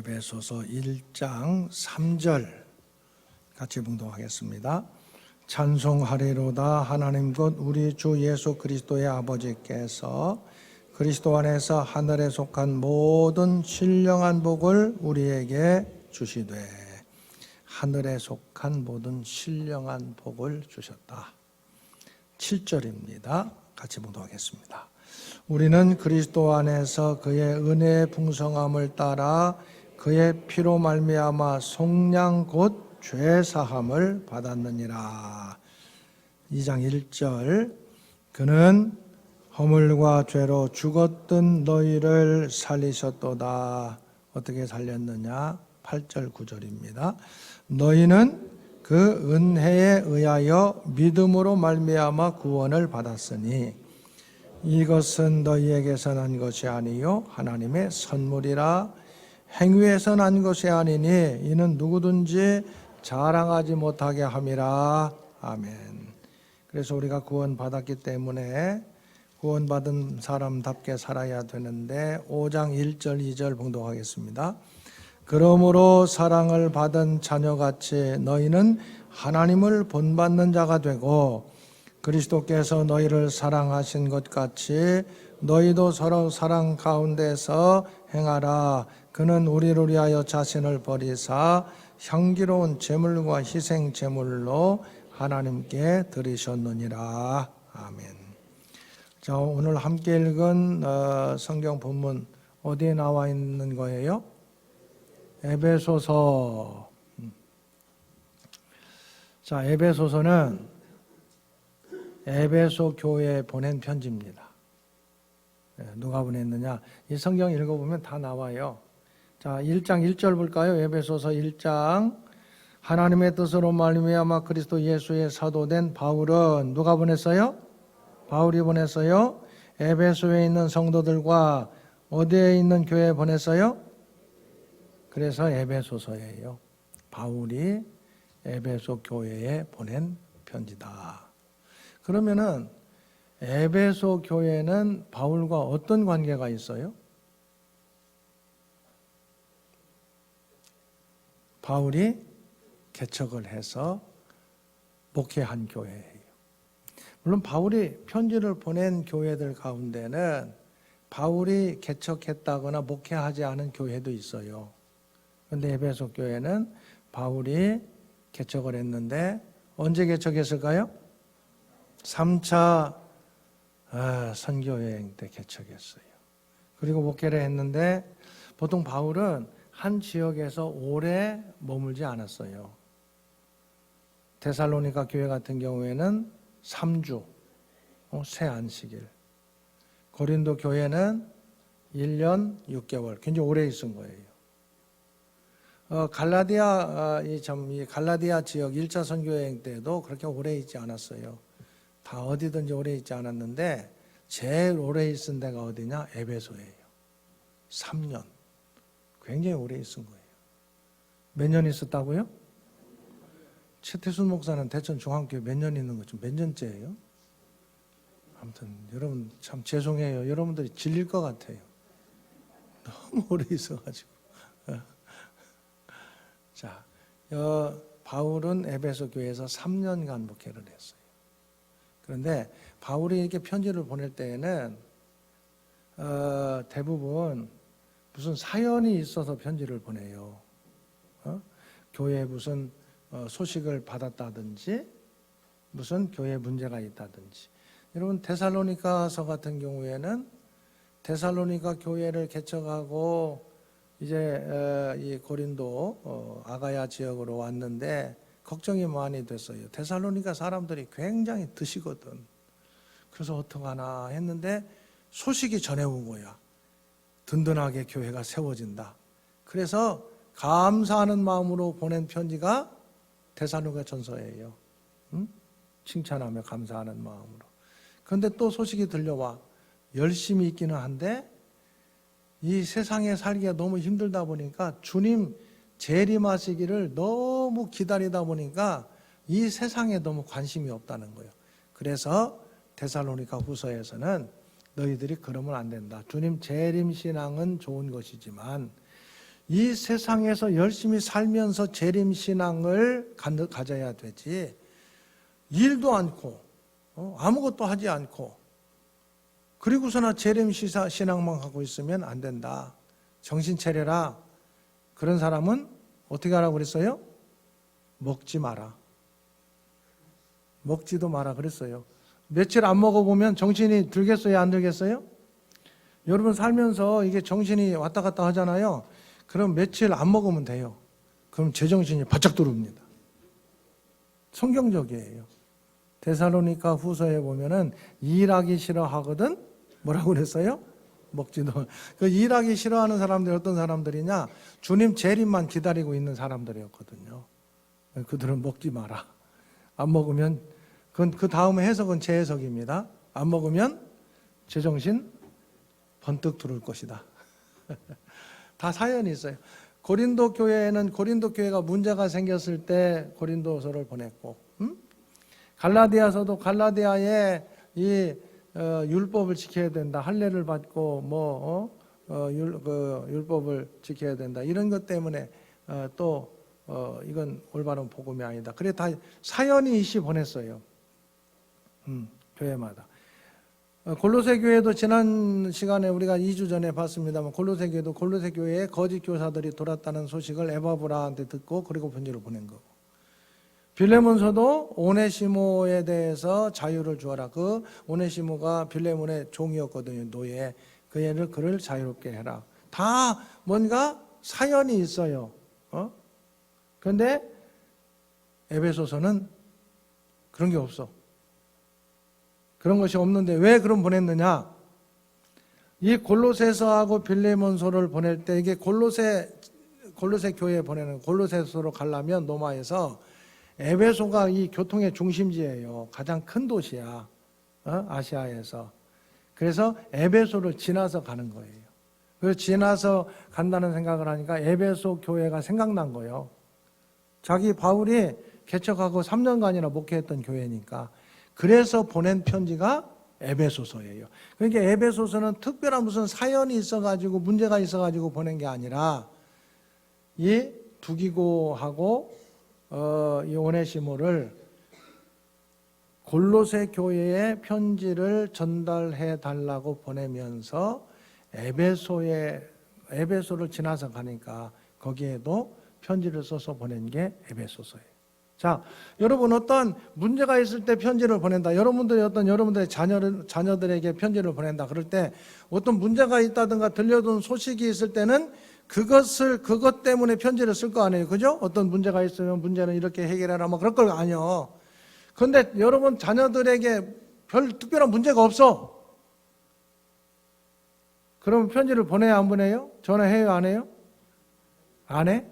에베소서 1장 3절 같이 봉독하겠습니다. 찬송하리로다. 하나님 곧 우리 주 예수 그리스도의 아버지께서 그리스도 안에서 하늘에 속한 모든 신령한 복을 우리에게 주시되, 하늘에 속한 모든 신령한 복을 주셨다. 7절입니다. 같이 봉독하겠습니다. 우리는 그리스도 안에서 그의 은혜의 풍성함을 따라 그의 피로 말미암아 속량 곧 죄사함을 받았느니라. 2장 1절. 그는 허물과 죄로 죽었던 너희를 살리셨도다. 어떻게 살렸느냐? 8절 9절입니다. 너희는 그 은혜에 의하여 믿음으로 말미암아 구원을 받았으니 이것은 너희에게서 난 것이 아니요 하나님의 선물이라. 행위에서 난 것이 아니니 이는 누구든지 자랑하지 못하게 함이라. 아멘. 그래서 우리가 구원받았기 때문에 구원받은 사람답게 살아야 되는데 5장 1절 2절 봉독하겠습니다. 그러므로 사랑을 받은 자녀같이 너희는 하나님을 본받는 자가 되고 그리스도께서 너희를 사랑하신 것 같이 너희도 서로 사랑 가운데서 행하라. 그는 우리를 위하여 자신을 버리사 향기로운 제물과 희생 제물로 하나님께 드리셨느니라. 아멘. 자, 오늘 함께 읽은 성경 본문 어디에 나와 있는 거예요? 에베소서. 자, 에베소서는 에베소 교회에 보낸 편지입니다. 누가 보냈느냐? 이 성경 읽어보면 다 나와요. 자, 1장 1절 볼까요? 에베소서 1장. 하나님의 뜻으로 말미암아 그리스도 예수의 사도된 바울은 누가 보냈어요? 바울이 보냈어요. 에베소에 있는 성도들과 어디에 있는 교회에 보냈어요? 그래서 에베소서예요. 바울이 에베소 교회에 보낸 편지다. 그러면은 에베소 교회는 바울과 어떤 관계가 있어요? 바울이 개척을 해서 목회한 교회예요. 물론 바울이 편지를 보낸 교회들 가운데는 바울이 개척했다거나 목회하지 않은 교회도 있어요. 그런데 에베소 교회는 바울이 개척을 했는데 언제 개척했을까요? 3차 선교여행 때 개척했어요. 그리고 목회를 했는데 보통 바울은 한 지역에서 오래 머물지 않았어요. 데살로니가 교회 같은 경우에는 3주, 새 안식일. 고린도 교회는 1년 6개월, 굉장히 오래 있은 거예요. 이 갈라디아 지역 1차 선교여행 때도 그렇게 오래 있지 않았어요. 다 어디든지 오래 있지 않았는데 제일 오래 있은 데가 어디냐? 에베소예요. 3년. 굉장히 오래 있은 거예요. 몇 년 있었다고요? 최태순 목사는 대천 중앙교회 몇 년 있는 거죠? 몇 년째예요? 아무튼 여러분 참 죄송해요. 여러분들이 질릴 것 같아요. 너무 오래 있어가지고. 자, 바울은 에베소 교회에서 3년간 목회를 했어요. 그런데 바울이 이렇게 편지를 보낼 때에는 대부분 무슨 사연이 있어서 편지를 보내요. 교회에 무슨 소식을 받았다든지 무슨 교회에 문제가 있다든지. 여러분 데살로니가서 같은 경우에는 데살로니가 교회를 개척하고 이제 이 고린도 아가야 지역으로 왔는데 걱정이 많이 됐어요. 데살로니가 사람들이 굉장히 드시거든. 그래서 어떡하나 했는데 소식이 전해온 거야. 든든하게 교회가 세워진다. 그래서 감사하는 마음으로 보낸 편지가 데살로니가 전서예요. 칭찬하며 감사하는 마음으로. 그런데 또 소식이 들려와. 열심히 있기는 한데 이 세상에 살기가 너무 힘들다 보니까 주님 재림하시기를 너무 기다리다 보니까 이 세상에 너무 관심이 없다는 거예요. 그래서 데살로니가 후서에서는 너희들이 그러면 안 된다. 주님 재림 신앙은 좋은 것이지만 이 세상에서 열심히 살면서 재림신앙을 가져야 되지, 일도 않고 아무것도 하지 않고 그리고서나 재림신앙만 하고 있으면 안 된다. 정신 차려라. 그런 사람은 어떻게 하라고 그랬어요? 먹지 마라. 먹지도 마라 그랬어요. 며칠 안 먹어보면 정신이 들겠어요? 안 들겠어요? 여러분 살면서 이게 정신이 왔다 갔다 하잖아요. 그럼 며칠 안 먹으면 돼요. 그럼 제정신이 바짝 들어옵니다. 성경적이에요. 데살로니가 후서에 보면은 일하기 싫어하거든? 뭐라고 그랬어요? 먹지도. 그 일하기 싫어하는 사람들이 어떤 사람들이냐? 주님 재림만 기다리고 있는 사람들이었거든요. 그들은 먹지 마라. 안 먹으면, 그 다음에 해석은 제 해석입니다. 안 먹으면 제정신 번뜩 들어올 것이다. 다 사연이 있어요. 고린도 교회에는 고린도 교회가 문제가 생겼을 때 고린도서를 보냈고, 갈라디아서도 갈라디아에 이 율법을 지켜야 된다. 할례를 받고 율법을 지켜야 된다. 이런 것 때문에 이건 올바른 복음이 아니다. 그래 다 사연이 이씨 보냈어요. 교회마다. 골로새 교회도 지난 시간에 우리가 2주 전에 봤습니다만 골로새 교회도 골로새 교회에 거짓 교사들이 돌았다는 소식을 에바브라한테 듣고 그리고 편지를 보낸 거고, 빌레몬서도 오네시모에 대해서 자유를 주어라. 그 오네시모가 빌레몬의 종이었거든요. 노예. 그를 자유롭게 해라. 다 뭔가 사연이 있어요. 그런데 에베소서는 그런 게 없어. 그런 것이 없는데 왜 그럼 보냈느냐? 이 골로새서하고 빌레몬서를 보낼 때 이게 골로새 교회에 보내는, 골로새서로 가려면 로마에서 에베소가 이 교통의 중심지예요. 가장 큰 도시야. 아시아에서. 그래서 에베소를 지나서 가는 거예요. 그래서 지나서 간다는 생각을 하니까 에베소 교회가 생각난 거예요. 자기 바울이 개척하고 3년간이나 목회했던 교회니까. 그래서 보낸 편지가 에베소서예요. 그러니까 에베소서는 특별한 무슨 사연이 있어가지고 문제가 있어가지고 보낸 게 아니라 이 두기고하고 이 오네시모를 골로새 교회에 편지를 전달해 달라고 보내면서 에베소를 지나서 가니까 거기에도 편지를 써서 보낸 게 에베소서예요. 자, 여러분 어떤 문제가 있을 때 편지를 보낸다. 여러분들의 자녀들에게 편지를 보낸다. 그럴 때 어떤 문제가 있다든가 들려준 소식이 있을 때는 그것 때문에 편지를 쓸 거 아니에요. 그죠? 어떤 문제가 있으면 문제는 이렇게 해결해라. 뭐 그럴 거 아니에요. 그런데 여러분 자녀들에게 별 특별한 문제가 없어. 그러면 편지를 보내야 안 보내요? 전화해요? 안 해요? 안 해?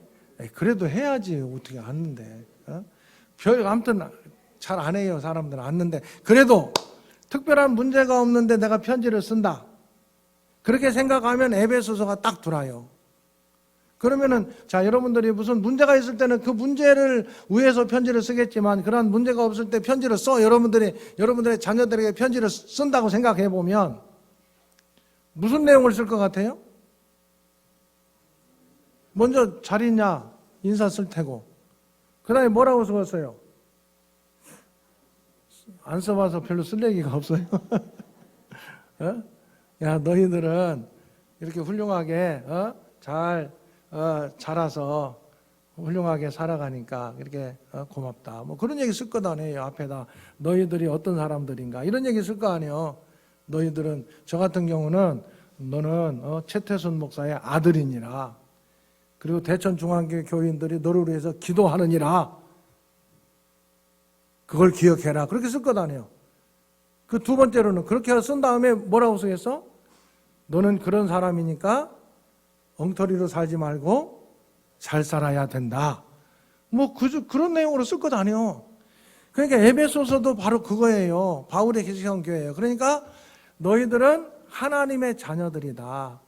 그래도 해야지. 어떻게 안는데. 아무튼 잘 안 해요. 사람들은 안는데. 그래도 특별한 문제가 없는데 내가 편지를 쓴다. 그렇게 생각하면 에베소서가 딱 들어요. 그러면은 자, 여러분들이 무슨 문제가 있을 때는 그 문제를 위해서 편지를 쓰겠지만 그런 문제가 없을 때 편지를 써. 여러분들의 자녀들에게 편지를 쓴다고 생각해 보면 무슨 내용을 쓸 것 같아요? 먼저 잘 있냐? 인사 쓸 테고. 그 다음에 뭐라고 써봤어요? 안 써봐서 별로 쓸 얘기가 없어요. 야, 너희들은 이렇게 훌륭하게 자라서 훌륭하게 살아가니까 이렇게 고맙다. 뭐 그런 얘기 쓸 것 아니에요. 앞에다 너희들이 어떤 사람들인가 이런 얘기 쓸 거 아니에요. 너희들은, 저 같은 경우는 너는 최태순 목사의 아들이니라. 그리고 대천중앙교회 교인들이 너를 위해서 기도하느니라. 그걸 기억해라. 그렇게 쓸 것 아니에요. 그 두 번째로는 그렇게 쓴 다음에 뭐라고 쓰겠어? 너는 그런 사람이니까 엉터리로 살지 말고 잘 살아야 된다. 뭐 그런 내용으로 쓸 것 아니에요. 그러니까 에베소서도 바로 그거예요. 바울의 개척한 교회예요. 그러니까 너희들은 하나님의 자녀들이다.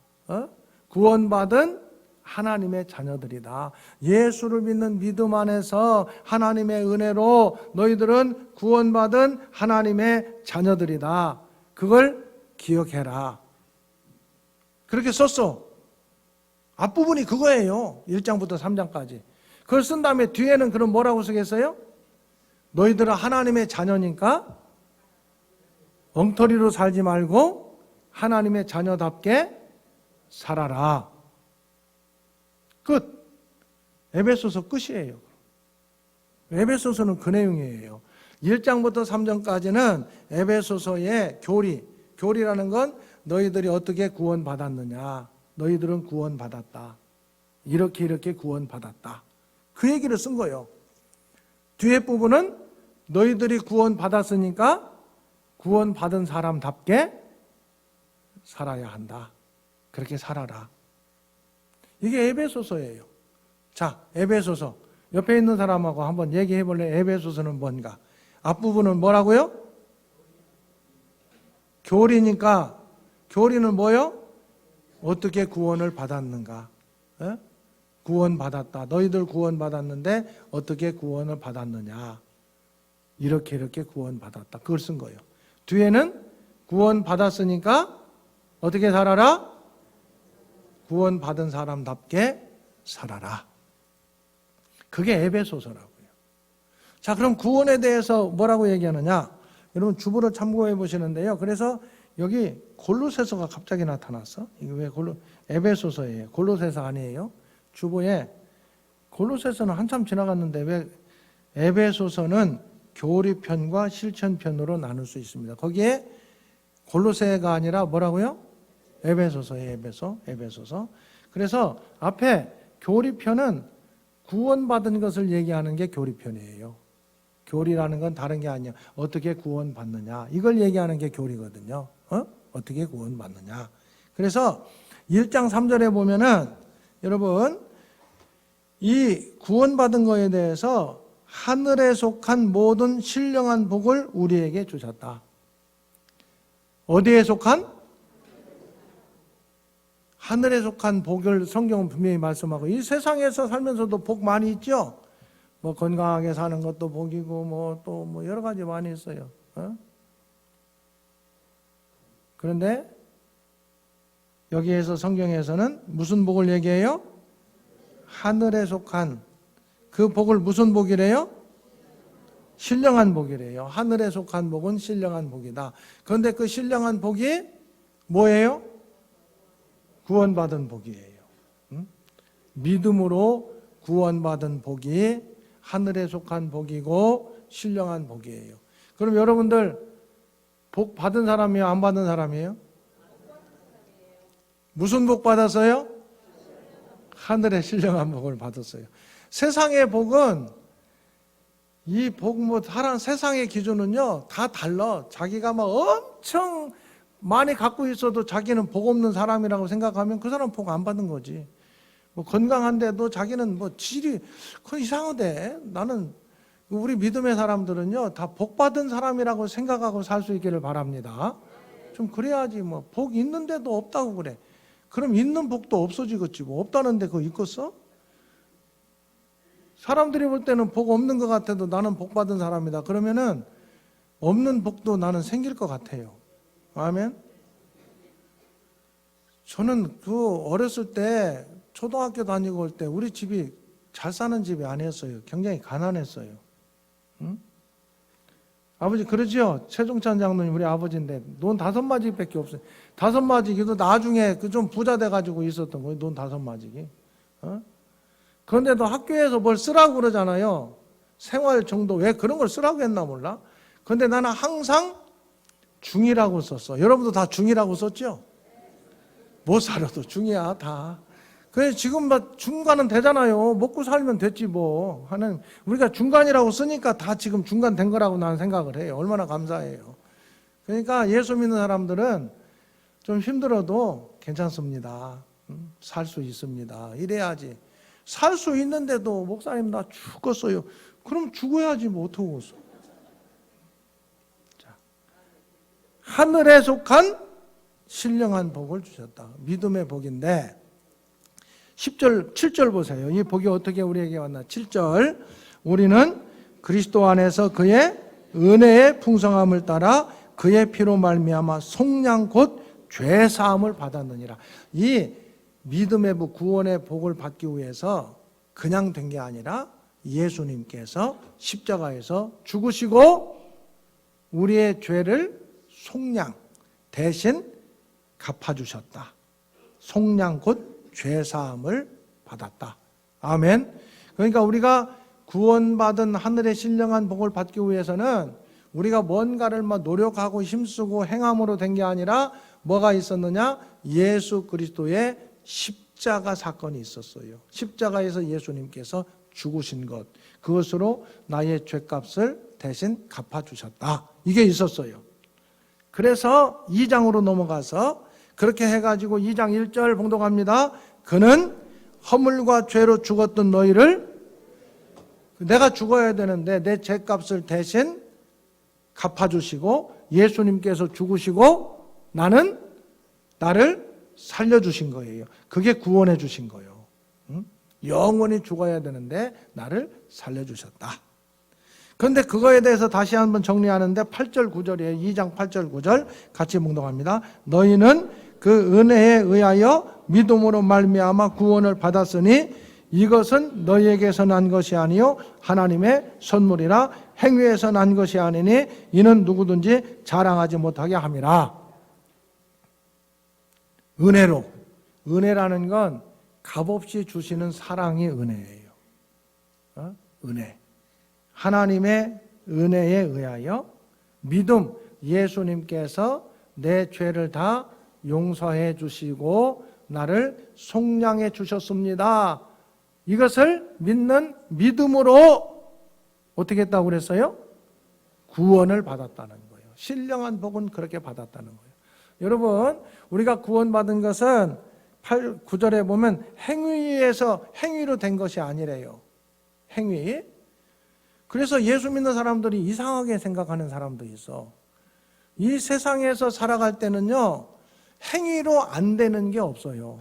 구원받은 하나님의 자녀들이다. 예수를 믿는 믿음 안에서 하나님의 은혜로 너희들은 구원받은 하나님의 자녀들이다. 그걸 기억해라. 그렇게 썼어. 앞부분이 그거예요. 1장부터 3장까지. 그걸 쓴 다음에 뒤에는 그럼 뭐라고 쓰겠어요? 너희들은 하나님의 자녀니까 엉터리로 살지 말고 하나님의 자녀답게 살아라. 끝. 에베소서 끝이에요. 에베소서는 그 내용이에요. 1장부터 3장까지는 에베소서의 교리라는 건 너희들이 어떻게 구원받았느냐. 너희들은 구원받았다. 이렇게 구원받았다. 그 얘기를 쓴 거예요. 뒤에 부분은 너희들이 구원받았으니까 구원받은 사람답게 살아야 한다. 그렇게 살아라. 이게 에베소서예요. 자, 에베소서. 옆에 있는 사람하고 한번 얘기해 볼래요? 에베소서는 뭔가? 앞부분은 뭐라고요? 교리니까 교리는 뭐요? 어떻게 구원을 받았는가? 에? 구원받았다. 너희들 구원받았는데 어떻게 구원을 받았느냐? 이렇게 구원받았다. 그걸 쓴 거예요. 뒤에는 구원받았으니까 어떻게 살아라? 구원받은 사람답게 살아라. 그게 에베소서라고요. 자, 그럼 구원에 대해서 뭐라고 얘기하느냐? 여러분 주보를 참고해 보시는데요. 그래서 여기 골로새서가 갑자기 나타났어. 이게 왜 에베소서예요. 골로새서 아니에요. 주보에 골로새서는 한참 지나갔는데 왜 에베소서는 교리편과 실천편으로 나눌 수 있습니다. 거기에 골로새가 아니라 뭐라고요? 에베소서예요. 에베소서. 그래서 앞에 교리편은 구원받은 것을 얘기하는 게 교리편이에요. 교리라는 건 다른 게 아니야. 어떻게 구원받느냐. 이걸 얘기하는 게 교리거든요. 어떻게 구원받느냐. 그래서 1장 3절에 보면은 여러분 이 구원받은 거에 대해서 하늘에 속한 모든 신령한 복을 우리에게 주셨다. 어디에 속한? 하늘에 속한 복을 성경은 분명히 말씀하고 이 세상에서 살면서도 복 많이 있죠. 뭐 건강하게 사는 것도 복이고 뭐 또 뭐 여러 가지 많이 있어요. 그런데 여기에서 성경에서는 무슨 복을 얘기해요? 하늘에 속한 그 복을 무슨 복이래요? 신령한 복이래요. 하늘에 속한 복은 신령한 복이다. 그런데 그 신령한 복이 뭐예요? 구원받은 복이에요. 믿음으로 구원받은 복이 하늘에 속한 복이고 신령한 복이에요. 그럼 여러분들 복 받은 사람이에요? 안 받은 사람이에요? 무슨 복 받았어요? 하늘의 신령한 복을 받았어요. 세상의 복은 이 복 세상의 기준은요 다 달라. 자기가 막 엄청 많이 갖고 있어도 자기는 복 없는 사람이라고 생각하면 그 사람 복 안 받은 거지. 뭐 건강한데도 자기는 뭐 질이 그건 이상하대. 나는 우리 믿음의 사람들은요 다 복 받은 사람이라고 생각하고 살 수 있기를 바랍니다. 좀 그래야지. 뭐 복 있는데도 없다고 그래. 그럼 있는 복도 없어지겠지. 뭐 없다는데 그거 있겠어? 사람들이 볼 때는 복 없는 것 같아도 나는 복 받은 사람이다. 그러면은 없는 복도 나는 생길 것 같아요. 아멘. 저는 그 어렸을 때 초등학교 다니고 올 때 우리 집이 잘 사는 집이 아니었어요. 굉장히 가난했어요. 응? 아버지 그러지요? 최종찬 장로님 우리 아버지인데 돈 5마지밖에 없어요. 5마지기도 나중에 그 좀 부자 돼가지고 있었던 거예요. 돈 5마지기. 그런데도 학교에서 뭘 쓰라고 그러잖아요. 생활 정도 왜 그런 걸 쓰라고 했나 몰라. 그런데 나는 항상 중이라고 썼어. 여러분도 다 중이라고 썼죠? 못 살아도 중이야 다. 그래서 지금 막 중간은 되잖아요. 먹고 살면 됐지 뭐 하는. 우리가 중간이라고 쓰니까 다 지금 중간 된 거라고 나는 생각을 해요. 얼마나 감사해요. 그러니까 예수 믿는 사람들은 좀 힘들어도 괜찮습니다. 살 수 있습니다. 이래야지. 살 수 있는데도 목사님 나 죽었어요. 그럼 죽어야지 뭐 어떡하겠어. 자, 하늘에 속한 신령한 복을 주셨다. 믿음의 복인데 10절, 7절 보세요. 이 복이 어떻게 우리에게 왔나? 7절. 우리는 그리스도 안에서 그의 은혜의 풍성함을 따라 그의 피로 말미암아 속량 곧 죄 사함을 받았느니라. 이 믿음의 복, 구원의 복을 받기 위해서 그냥 된 게 아니라 예수님께서 십자가에서 죽으시고 우리의 죄를 속량 대신 갚아주셨다. 속량 곧 죄사함을 받았다. 아멘. 그러니까 우리가 구원받은 하늘의 신령한 복을 받기 위해서는 우리가 뭔가를 노력하고 힘쓰고 행함으로 된 게 아니라 뭐가 있었느냐? 예수 그리스도의 십자가 사건이 있었어요. 십자가에서 예수님께서 죽으신 것, 그것으로 나의 죄값을 대신 갚아주셨다. 이게 있었어요. 그래서 2장으로 넘어가서 그렇게 해가지고 2장 1절 봉독합니다. 그는 허물과 죄로 죽었던 너희를, 내가 죽어야 되는데 내 죄값을 대신 갚아주시고 예수님께서 죽으시고 나를 살려주신 거예요. 그게 구원해 주신 거예요. 영원히 죽어야 되는데 나를 살려주셨다. 그런데 그거에 대해서 다시 한번 정리하는데 8절 9절이에요. 2장 8절 9절 같이 묵독합니다. 너희는 그 은혜에 의하여 믿음으로 말미암아 구원을 받았으니 이것은 너희에게서 난 것이 아니요 하나님의 선물이라. 행위에서 난 것이 아니니 이는 누구든지 자랑하지 못하게 함이라. 은혜로, 은혜라는 건 값없이 주시는 사랑이 은혜예요. 은혜. 하나님의 은혜에 의하여 믿음, 예수님께서 내 죄를 다 용서해 주시고 나를 속량해 주셨습니다. 이것을 믿는 믿음으로 어떻게 했다고 그랬어요? 구원을 받았다는 거예요. 신령한 복은 그렇게 받았다는 거예요. 여러분, 우리가 구원받은 것은 9절에 보면 행위로 된 것이 아니래요. 행위. 그래서 예수 믿는 사람들이 이상하게 생각하는 사람도 있어. 이 세상에서 살아갈 때는요, 행위로 안 되는 게 없어요.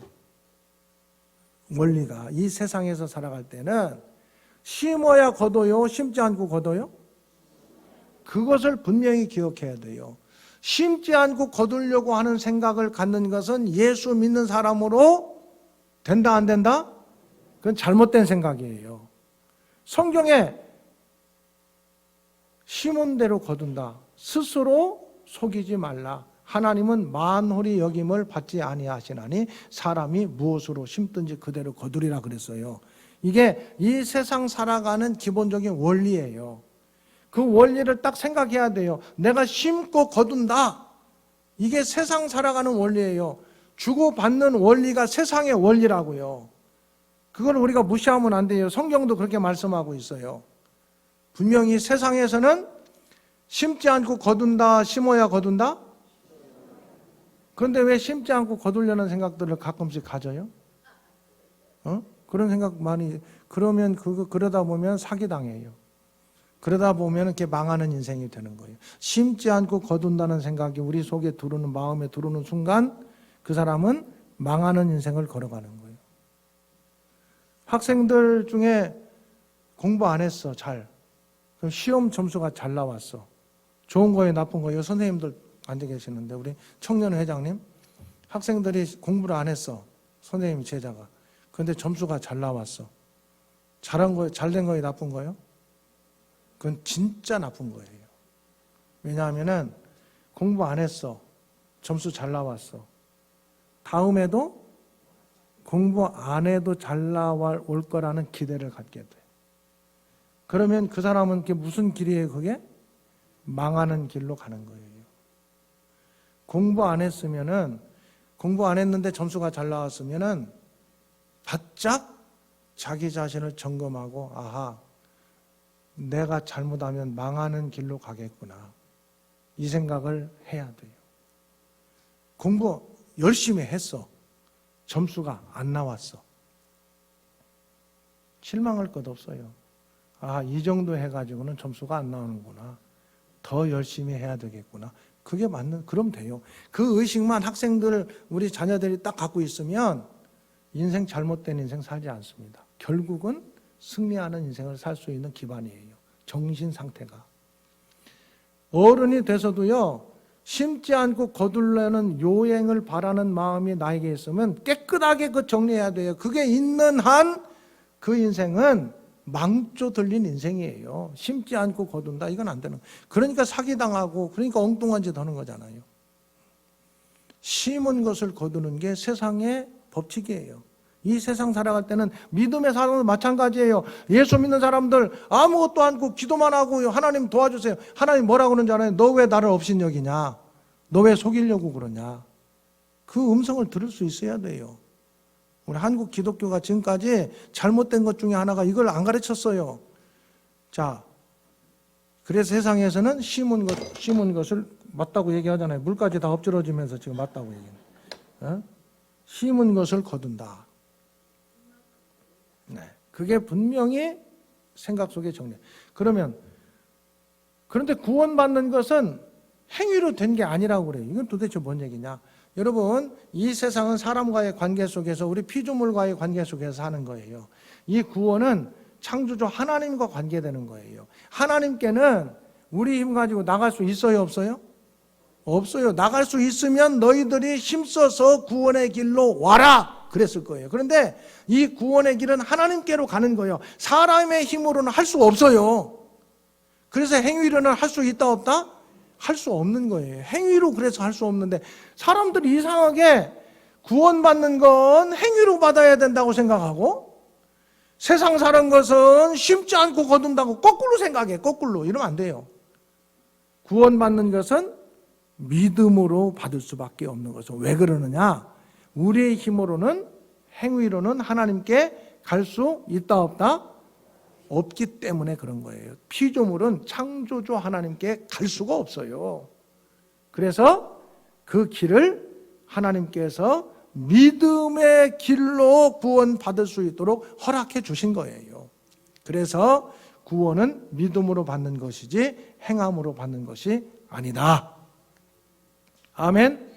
원리가. 이 세상에서 살아갈 때는 심어야 거둬요, 심지 않고 거둬요? 그것을 분명히 기억해야 돼요. 심지 않고 거두려고 하는 생각을 갖는 것은 예수 믿는 사람으로 된다 안 된다? 그건 잘못된 생각이에요. 성경에 심은 대로 거둔다. 스스로 속이지 말라. 하나님은 만홀히 여김을 받지 아니하시나니 사람이 무엇으로 심든지 그대로 거두리라 그랬어요. 이게 이 세상 살아가는 기본적인 원리예요. 그 원리를 딱 생각해야 돼요. 내가 심고 거둔다. 이게 세상 살아가는 원리예요. 주고받는 원리가 세상의 원리라고요. 그걸 우리가 무시하면 안 돼요. 성경도 그렇게 말씀하고 있어요. 분명히 세상에서는 심지 않고 거둔다, 심어야 거둔다? 그런데 왜 심지 않고 거두려는 생각들을 가끔씩 가져요? 그런 생각 많이, 그러다 보면 사기당해요. 그러다 보면 이렇게 망하는 인생이 되는 거예요. 심지 않고 거둔다는 생각이 우리 속에 들어오는, 마음에 들어오는 순간 그 사람은 망하는 인생을 걸어가는 거예요. 학생들 중에 공부 안 했어, 잘. 그럼 시험 점수가 잘 나왔어. 좋은 거예요, 나쁜 거예요? 선생님들 앉아 계시는데 우리 청년 회장님, 학생들이 공부를 안 했어, 선생님 제자가. 그런데 점수가 잘 나왔어. 잘한 거예요? 잘된 거예요? 나쁜 거예요? 그건 진짜 나쁜 거예요. 왜냐하면은 공부 안 했어. 점수 잘 나왔어. 다음에도 공부 안 해도 잘 나올 거라는 기대를 갖게 돼. 그러면 그 사람은 그게 무슨 길이에요, 그게? 망하는 길로 가는 거예요. 공부 안 했으면은, 공부 안 했는데 점수가 잘 나왔으면은 바짝 자기 자신을 점검하고, 아하, 내가 잘못하면 망하는 길로 가겠구나. 이 생각을 해야 돼요. 공부 열심히 했어. 점수가 안 나왔어. 실망할 것 없어요. 아, 이 정도 해가지고는 점수가 안 나오는구나. 더 열심히 해야 되겠구나. 그게 그럼 돼요. 그 의식만 학생들, 우리 자녀들이 딱 갖고 있으면 인생 잘못된 인생 살지 않습니다. 결국은 승리하는 인생을 살 수 있는 기반이에요. 정신 상태가. 어른이 돼서도요, 심지 않고 거둘려는 요행을 바라는 마음이 나에게 있으면 깨끗하게 그 정리해야 돼요. 그게 있는 한 그 인생은 망조 들린 인생이에요. 심지 않고 거둔다, 이건 안 되는 거예요. 그러니까 사기당하고, 그러니까 엉뚱한 짓 하는 거잖아요. 심은 것을 거두는 게 세상의 법칙이에요. 이 세상 살아갈 때는 믿음의 사람도 마찬가지예요. 예수 믿는 사람들 아무것도 않고 기도만 하고 하나님 도와주세요. 하나님 뭐라고 그러는지 알아요? 너 왜 나를 업신여기냐? 너 왜 속이려고 그러냐? 그 음성을 들을 수 있어야 돼요. 우리 한국 기독교가 지금까지 잘못된 것 중에 하나가 이걸 안 가르쳤어요. 자, 그래서 세상에서는 심은 것을 맞다고 얘기하잖아요. 물까지 다 엎질러지면서 지금 맞다고 얘기해요. 심은 것을 거둔다. 네, 그게 분명히 생각 속에 정리. 그런데 구원받는 것은 행위로 된 게 아니라고 그래요. 이건 도대체 뭔 얘기냐? 여러분, 이 세상은 사람과의 관계 속에서, 우리 피조물과의 관계 속에서 하는 거예요. 이 구원은 창조주 하나님과 관계되는 거예요. 하나님께는 우리 힘 가지고 나갈 수 있어요, 없어요? 없어요. 나갈 수 있으면 너희들이 힘써서 구원의 길로 와라 그랬을 거예요. 그런데 이 구원의 길은 하나님께로 가는 거예요. 사람의 힘으로는 할 수 없어요. 그래서 행위로는 할 수 있다 없다? 할 수 없는 거예요. 행위로 그래서 할 수 없는데, 사람들이 이상하게 구원받는 건 행위로 받아야 된다고 생각하고, 세상 사는 것은 심지 않고 거둔다고 거꾸로 생각해. 거꾸로. 이러면 안 돼요. 구원받는 것은 믿음으로 받을 수밖에 없는 것은, 왜 그러느냐? 우리의 힘으로는, 행위로는 하나님께 갈 수 있다 없다? 없기 때문에 그런 거예요. 피조물은 창조주 하나님께 갈 수가 없어요. 그래서 그 길을 하나님께서 믿음의 길로 구원받을 수 있도록 허락해 주신 거예요. 그래서 구원은 믿음으로 받는 것이지 행함으로 받는 것이 아니다. 아멘.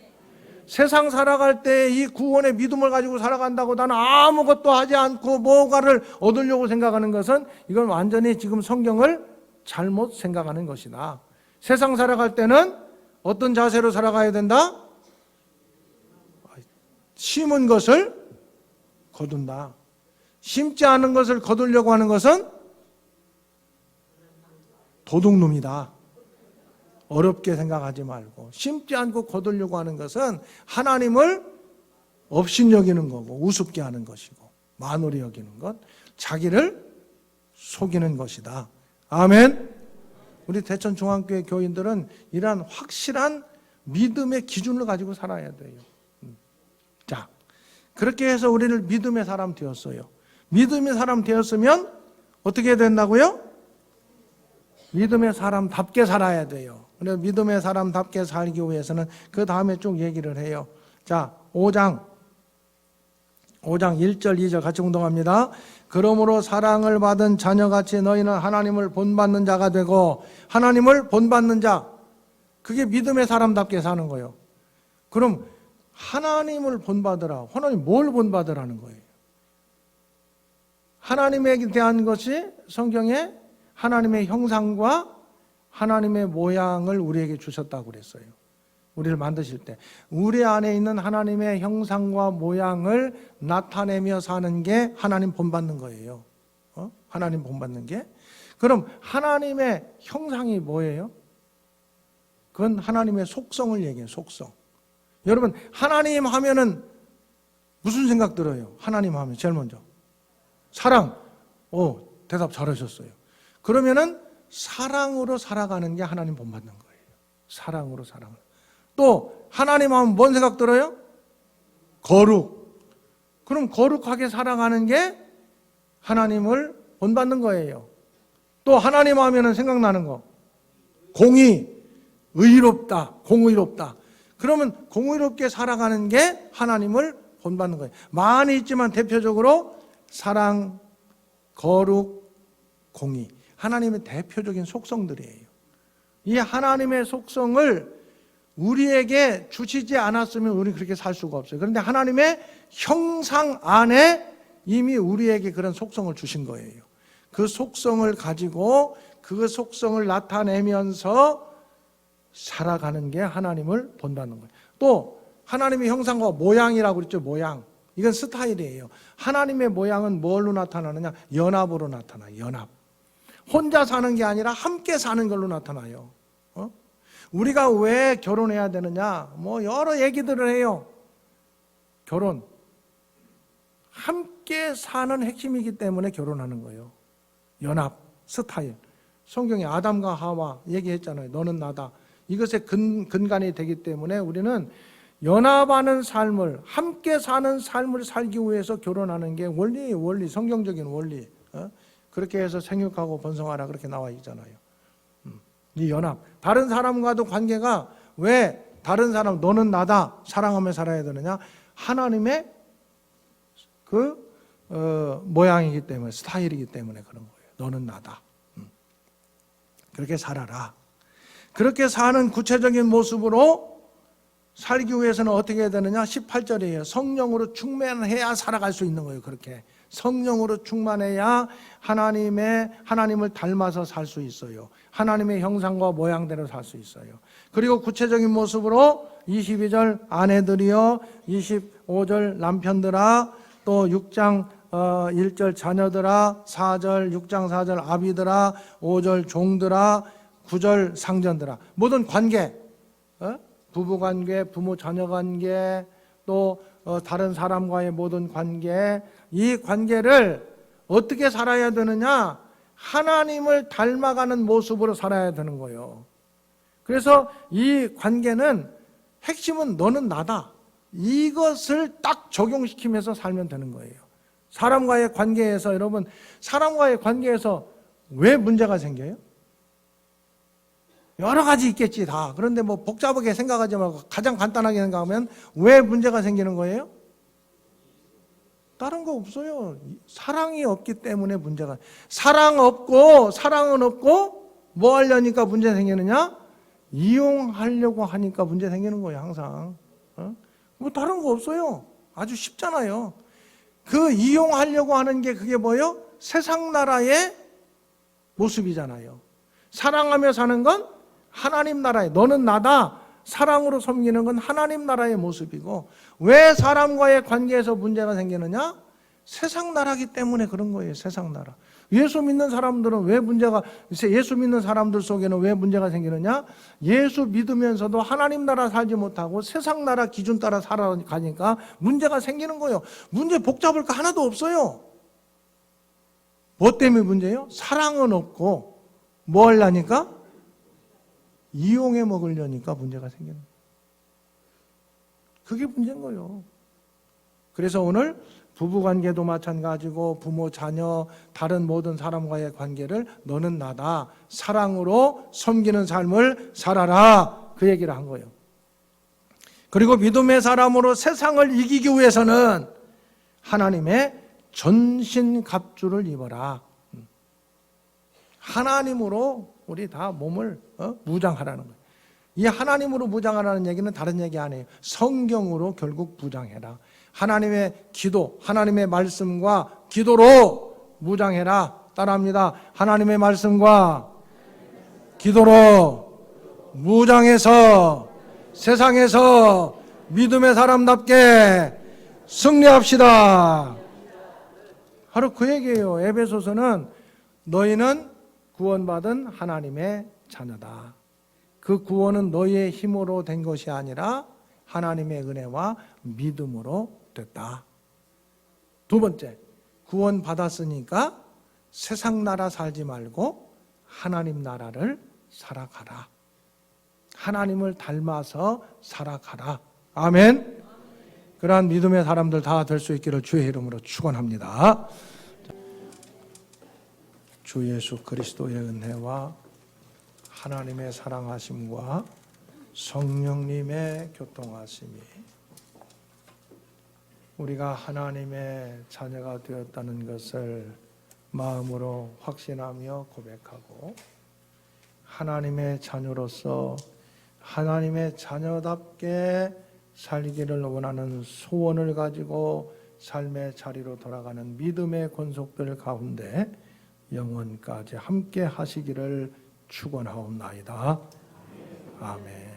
세상 살아갈 때 이 구원의 믿음을 가지고 살아간다고 나는 아무것도 하지 않고 뭔가를 얻으려고 생각하는 것은, 이건 완전히 지금 성경을 잘못 생각하는 것이다. 세상 살아갈 때는 어떤 자세로 살아가야 된다? 심은 것을 거둔다. 심지 않은 것을 거두려고 하는 것은 도둑놈이다. 어렵게 생각하지 말고, 심지 않고 거두려고 하는 것은 하나님을 업신여기는 거고, 우습게 하는 것이고, 만홀히 여기는 것, 자기를 속이는 것이다. 아멘. 우리 대천 중앙교회 교인들은 이러한 확실한 믿음의 기준을 가지고 살아야 돼요. 자, 그렇게 해서 우리를 믿음의 사람 되었어요. 믿음의 사람 되었으면 어떻게 된다고요? 믿음의 사람답게 살아야 돼요. 그래서 믿음의 사람답게 살기 위해서는 그 다음에 쭉 얘기를 해요. 자, 5장 1절 2절 같이 공동합니다. 그러므로 사랑을 받은 자녀같이 너희는 하나님을 본받는 자가 되고, 하나님을 본받는 자, 그게 믿음의 사람답게 사는 거예요. 그럼 하나님을 본받으라. 하나님 뭘 본받으라는 거예요? 하나님에 대한 것이 성경에 하나님의 형상과 하나님의 모양을 우리에게 주셨다고 그랬어요. 우리를 만드실 때 우리 안에 있는 하나님의 형상과 모양을 나타내며 사는 게 하나님 본받는 거예요. 하나님 본받는 게. 그럼 하나님의 형상이 뭐예요? 그건 하나님의 속성을 얘기해요. 속성. 여러분, 하나님 하면은 무슨 생각 들어요? 하나님 하면 제일 먼저 사랑. 대답 잘하셨어요. 그러면은 사랑으로 살아가는 게 하나님 본받는 거예요. 사랑으로 살아가는. 또 하나님 하면 뭔 생각 들어요? 거룩. 그럼 거룩하게 살아가는 게 하나님을 본받는 거예요. 또 하나님 하면은 생각나는 거, 공의, 의롭다, 공의롭다. 그러면 공의롭게 살아가는 게 하나님을 본받는 거예요. 많이 있지만 대표적으로 사랑, 거룩, 공의. 하나님의 대표적인 속성들이에요. 이 하나님의 속성을 우리에게 주시지 않았으면 우리 그렇게 살 수가 없어요. 그런데 하나님의 형상 안에 이미 우리에게 그런 속성을 주신 거예요. 그 속성을 가지고 그 속성을 나타내면서 살아가는 게 하나님을 본다는 거예요. 또 하나님의 형상과 모양이라고 그랬죠. 모양. 이건 스타일이에요. 하나님의 모양은 뭘로 나타나느냐? 연합으로 나타나요. 연합. 혼자 사는 게 아니라 함께 사는 걸로 나타나요. 우리가 왜 결혼해야 되느냐? 뭐 여러 얘기들을 해요. 결혼. 함께 사는 핵심이기 때문에 결혼하는 거예요. 연합, 스타일. 성경에 아담과 하와 얘기했잖아요. 너는 나다. 이것의 근간이 되기 때문에 우리는 연합하는 삶을, 함께 사는 삶을 살기 위해서 결혼하는 게 원리예요. 원리, 성경적인 원리. 그렇게 해서 생육하고 번성하라 그렇게 나와 있잖아요. 이 연합. 다른 사람과도 관계가 왜 다른 사람, 너는 나다, 사랑하며 살아야 되느냐? 하나님의 모양이기 때문에, 스타일이기 때문에 그런 거예요. 너는 나다. 그렇게 살아라. 그렇게 사는 구체적인 모습으로 살기 위해서는 어떻게 해야 되느냐? 18절이에요. 성령으로 충만해야 살아갈 수 있는 거예요. 그렇게 성령으로 충만해야 하나님을 닮아서 살 수 있어요. 하나님의 형상과 모양대로 살 수 있어요. 그리고 구체적인 모습으로 22절 아내들이여, 25절 남편들아, 또 6장 1절 자녀들아, 4절 6장 4절 아비들아, 5절 종들아, 9절 상전들아. 모든 관계, 부부관계, 부모 자녀관계, 또 다른 사람과의 모든 관계, 이 관계를 어떻게 살아야 되느냐? 하나님을 닮아가는 모습으로 살아야 되는 거예요. 그래서 이 관계는 핵심은 너는 나다. 이것을 딱 적용시키면서 살면 되는 거예요. 사람과의 관계에서, 여러분, 사람과의 관계에서 왜 문제가 생겨요? 여러 가지 있겠지 다. 그런데 뭐 복잡하게 생각하지 말고 가장 간단하게 생각하면 왜 문제가 생기는 거예요? 다른 거 없어요. 사랑이 없기 때문에 문제가. 사랑은 없고 뭐 하려니까 문제 생기느냐? 이용하려고 하니까 문제 생기는 거예요. 항상. 뭐 다른 거 없어요. 아주 쉽잖아요. 그 이용하려고 하는 게 그게 뭐예요? 세상 나라의 모습이잖아요. 사랑하며 사는 건 하나님 나라의, 너는 나다, 사랑으로 섬기는 건 하나님 나라의 모습이고, 왜 사람과의 관계에서 문제가 생기느냐? 세상 나라기 때문에 그런 거예요. 세상 나라. 예수 믿는 사람들은 왜 예수 믿는 사람들 속에는 왜 문제가 생기느냐? 예수 믿으면서도 하나님 나라 살지 못하고 세상 나라 기준 따라 살아가니까 문제가 생기는 거예요. 문제 복잡할 거 하나도 없어요. 뭐 때문에 문제예요? 사랑은 없고 뭐 하려니까? 이용해 먹으려니까 문제가 생기는 거예요. 그게 문제인 거예요. 그래서 오늘 부부관계도 마찬가지고 부모, 자녀, 다른 모든 사람과의 관계를 너는 나다, 사랑으로 섬기는 삶을 살아라, 그 얘기를 한 거예요. 그리고 믿음의 사람으로 세상을 이기기 위해서는 하나님의 전신갑주를 입어라. 하나님으로 우리 다 몸을 무장하라는 거예요. 이 하나님으로 무장하라는 얘기는 다른 얘기 아니에요. 성경으로 결국 무장해라. 하나님의 기도, 하나님의 말씀과 기도로 무장해라. 따라합니다. 하나님의 말씀과 기도로 무장해서 세상에서 믿음의 사람답게 승리합시다. 바로 그 얘기예요. 에베소서는 너희는 구원받은 하나님의 자녀다. 그 구원은 너희의 힘으로 된 것이 아니라 하나님의 은혜와 믿음으로 됐다. 두 번째, 구원 받았으니까 세상 나라 살지 말고 하나님 나라를 살아가라. 하나님을 닮아서 살아가라. 아멘. 그러한 믿음의 사람들 다 될 수 있기를 주의 이름으로 축원합니다. 주 예수 그리스도의 은혜와 하나님의 사랑하심과 성령님의 교통하심이 우리가 하나님의 자녀가 되었다는 것을 마음으로 확신하며 고백하고 하나님의 자녀로서 하나님의 자녀답게 살기를 원하는 소원을 가지고 삶의 자리로 돌아가는 믿음의 권속들 가운데 영원까지 함께 하시기를 축원하옵나이다. 아멘.